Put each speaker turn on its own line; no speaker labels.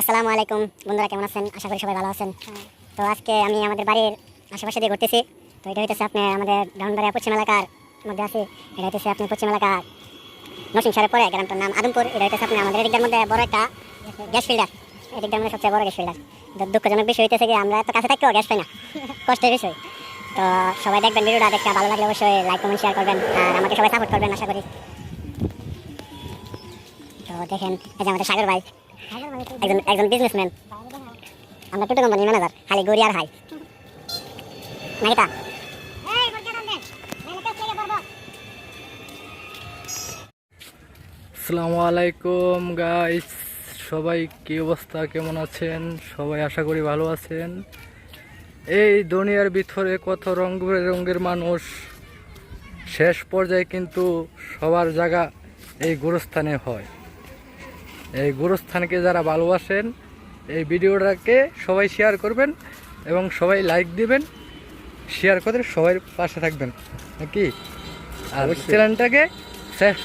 আসসালামু আলাইকুম বন্ধুরা, কেমন আছেন? আশা করি সবাই ভালো আছেন। তো আজকে আমি আমাদের বাড়ির আশেপাশে দিয়ে ঘুরতেছি। তো এটা হইতেছে আপনার আমাদের ব্রাহ্মণবাড়িয়া পশ্চিম এলাকার মধ্যে আছে। এটা হইতেছে আপনার পশ্চিম এলাকা নরসিং সারের পরে গ্রামটার নাম আদমপুর। এটা হইতেছে আপনার আমাদের এদিকটার মধ্যে বড় একটা গ্যাস ফিল্টার, এদিকটার মধ্যে সবচেয়ে বড় গ্যাস ফিল্টার। দুঃখজনক বিষয় হইতেছে কি আমরা এত কাছে থাকতেও গ্যাস পাই না, কষ্টের বিষয়। তো সবাই দেখবেন ভিডিওটা, দেখে ভালো লাগলে অবশ্যই লাইক কমেন্ট শেয়ার করবেন আর আমাকে সবাই সাপোর্ট করবেন আশা করি। তো দেখেন এই যে আমাদের সাগর ভাই, একজন একজন বিজনেসম্যান। আমরা টোটো কোম্পানির ম্যানেজার, খালি গড়ি আর হাই নাকি তা।
আসসালামু আলাইকুম গাইস, সবাই কি অবস্থা, কেমন আছেন? সবাই আশা করি ভালো আছেন। এই দুনিয়ার ভিতরে কত রঙ বেরঙের মানুষ, শেষ পর্যায়ে কিন্তু সবার জায়গা এই গুরুস্থানে হয়। এই গুরুস্থানকে যারা ভালোবাসেন এই ভিডিওটাকে সবাই শেয়ার করবেন এবং সবাই লাইক দিবেন, শেয়ার করে সবাই পাশে থাকবেন নাকি। আর চ্যানেলটাকে শেষ